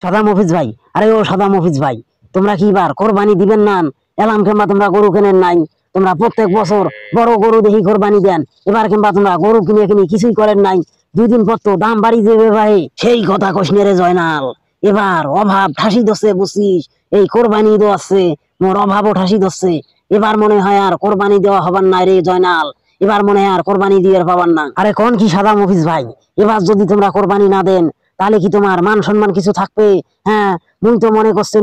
সাদা মফিজ ভাই, আরে ও সাদা মফিজ ভাই, তোমরা কি এবার কোরবানি দিবেন না? এলাম কিংবা তোমরা গরু কেনেন নাই? তোমরা প্রত্যেক বছর বড় গরু দেখি কোরবানি দেন, এবার কিংবা তোমরা গরু কিনে কিনে কিছুই করেন নাই। 2 দিন পর তো দাম বাড়ি যাবে ভাই। সেই কথা কইস রে জয়নাল, এবার অভাব ঠাসি ধরছে বুঝছিস। এই কোরবানি ঈদও আছে, মোর অভাবও ঠাসি ধরছে। এবার মনে হয় আর কোরবানি দেওয়া হবার নাই রে জয়নাল, এবার মনে হয় আর কোরবানি দিয়ে পাবার না। আরে কোন কি সাদা মফিজ ভাই, এবার যদি তোমরা কোরবানি না দেন তাহলে কি তোমার মান সম্মান কিছু থাকবে? হ্যাঁ, মুই তো মনে করছি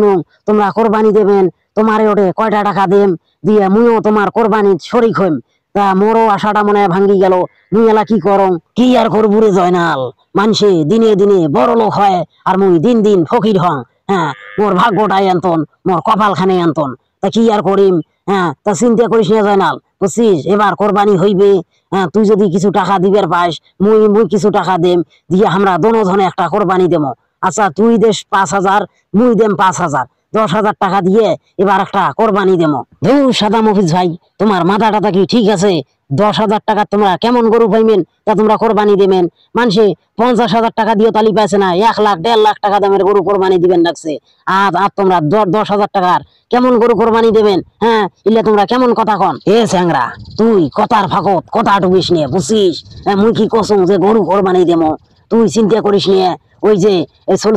তোমরা কোরবানি দেবেন, তোমারে ওটে কয়টা টাকা দেম দিয়ে মুইও তোমার কোরবানি শরিক হইম। তা মোরও আশাটা মনে হয় ভাঙ্গি গেল। মুই এলা কি করং, কি আর করবো রে জয়নাল। মানুষে দিনে দিনে বড় লোক হয় আর মুই দিন দিন ফকির হং। হ্যাঁ, মোর ভাগ্যটাই আন্তন, মোর কপাল খানে আন্তন। তা কি আর করিম। হ্যাঁ, তা চিন্তা করিস না জয়নাল, বুঝছিস। এবার কোরবানি হইবে। হ্যাঁ, তুই যদি কিছু টাকা দিবার পাস, মুই মুই কিছু টাকা দেম দিয়ে আমরা দোনোজনে একটা কোরবানি দেবো। আচ্ছা, তুই দেশ 5,000, মুই দেম 5,000, 10,000 টাকা দিয়ে এবার একটা কোরবানি দেবো। ধুর সাদা মফিজ ভাই, তোমার মাথা টাথা কি ঠিক আছে? 10,000 টাকা তোমরা কেমন গরু পাইবেন তা তোমরা কোরবানি দেবেন? মানুষে 50,000 টাকা দিয়ে তালি পাইছে না, 1 লাখ 1.5 লাখ টাকা দামের গরু কোরবানি দিবেন রাখছে। আর আর তোমরা 10,000 টাকার কেমন গরু কোরবানি দেবেন? হ্যাঁ, ইলে তোমরা কেমন কথা কন? এ স্যাংরা, তুই কথার ফাঁকত কথা টুকিস নিয়ে বুঝছিস। মুই কি কসম যে গরু কোরবানি দেবো, তুই চিন্তা করিস নিয়ে। ওই যে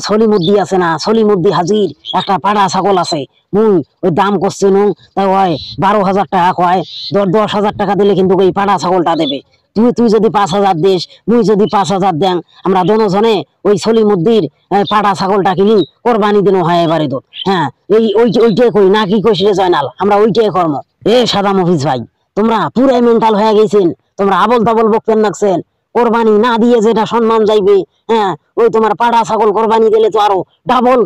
সলিমুদ্দি আছে না, সলিমুদ্দি হাজির একটা পাড়া ছাগল আছে, মুই ওই দাম করছি তাই ওই 12,000 টাকা কয়। 10,000 টাকা দিলে কিন্তু ওই পাড়া ছাগলটা দেবে। তুই তুই যদি 5,000 দিস, মুই যদি 5,000 দেন, আমরা দোনোজনে ওই সলিমুদ্দির পাড়া ছাগলটা কিনি কোরবানি দিন হয় এবারে তো। হ্যাঁ, ওইটাই কই না, কি কইস রে জয়নাল, আমরা ওইটাই কর্ম। এ সাদা মফিজ ভাই, তোমরা পুরাই মেন্টাল হয়ে গেছেন। তোমরা আবল তাবল বকতেন লাগছেন। কোরবানি না দিয়ে যেটা সম্মান যাইবে, হ্যাঁ, ওই তোমার পাড়া ছাগল কোরবানি দিলে তো আরো ডাবল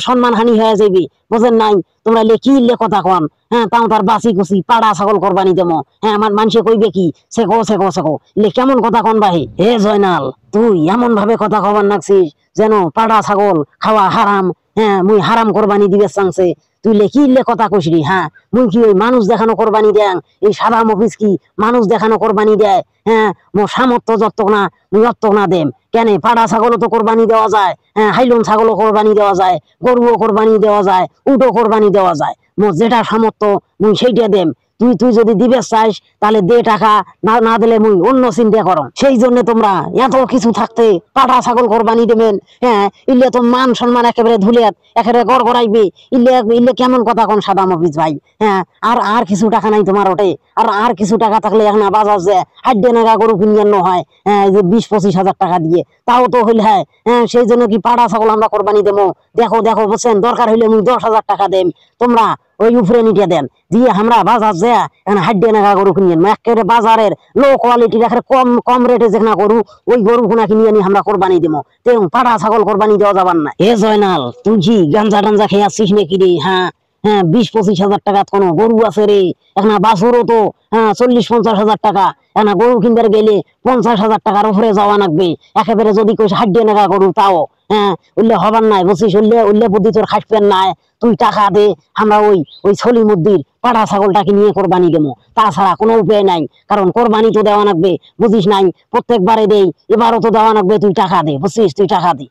সম্মান হানি হয়ে যাইবে, বুঝেন নাই? তোমরা কি কথা কন? হ্যাঁ, তাও তার বাসি কুচি পাড়া ছাগল কোরবানি দেবো। হ্যাঁ, আমার মানুষে কইবে কি, শেখো শেখো শেখো, কেমন কথা কন ভাই? হে জয়নাল, তুই এমন ভাবে কথা কবার নাকছিস যেন পাড়া ছাগল খাওয়া হারাম। হ্যাঁ, মুই হারাম কোরবানি দিবে চাংছে। তুই কি কথা কইসরি? হ্যাঁ, মুই কি ওই মানুষ দেখানো কোরবানি দেন? এই সাদা মফিজ কি মানুষ দেখানো কোরবানি দেয়? হ্যাঁ, মোর সামর্থ্য যত না মুই অত না দেম কেন? পাড়া ছাগলও তো কোরবানি দেওয়া যায়, হ্যাঁ, হাইলন ছাগলও কোরবানি দেওয়া যায়, গরুও কোরবানি দেওয়া যায়, উটও কোরবানি দেওয়া যায়। মোর যেটা সামর্থ্য মুই সেইটা দেম। তুই তুই যদি দিবে চাইস তাহলে দে টাকা, না দিলে মুই অন্য চিন্তা করো। সেই জন্য তোমরা এত কিছু থাকতে পাঠা ছাগল কোরবানি দেবেন? হ্যাঁ, ইলে তো মান সম্মান একেবারে ধুলিয়াত একেবারে গড় গড়াইবে। ইলে ইলে কেমন কথা কোন সাদা মফিজ ভাই? হ্যাঁ, আর কিছু টাকা নাই তোমার ওটে? আর কিছু টাকা থাকলে এখন বাজার যে 8 টাকা গরু কিনিয়ান্ন হয়, হ্যাঁ, যে 20-25 হাজার টাকা দিয়ে, তাও তো হইল। হ্যাঁ, সেই জন্য কি পাঠা ছাগল আমরা কোরবানি দেবো? দেখো দেখো বুঝছেন, দরকার হইলে মুই 10,000 টাকা দেম, তোমরা ওই উপরে নিতে দেন দিয়ে আমরা বাজার যে এখন 8 টাকা গরু কিনিয়ে একেবারে বাজারের লো কোয়ালিটির একেবারে কম কম রেটে যেখানে গরু, ওই গরু গুনা কিনিয়ে নিয়ে আমরা কোরবানি দেবো। তেমন পাঠা ছাগল কোরবানি দেওয়া যাবার না। এ জয়নাল, তুই কি গাঞ্জা টাঞ্জা খেয়ে আসছিস নাকি রে? হ্যাঁ হ্যাঁ, 20-25 হাজার টাকা কোনো গরু আছে রে? এখন বাছুরও তো 40-50 হাজার টাকা। এখন গরু কিনবার গেলে 50 হাজার টাকার উপরে যাওয়া লাগবে। একেবারে যদি কইস 8 টাকা গরু, তাও হ্যাঁ উল্লে হবার নাই, বুঝছিস। উল্লে বুদ্ধি তোর খাসবেন নাই। তুই টাকা দে, আমরা ওই সলিমুদ্দির পাড়া ছাগলটাকে নিয়ে কোরবানি দেবো। তাছাড়া কোনো উপায় নাই, কারণ কোরবানি তো দেওয়া লাগবে, বুঝিস নাই? প্রত্যেকবারে দেই, এবারও তো দেওয়া লাগবে। তুই টাকা দে, বুঝছিস, তুই টাকা দে।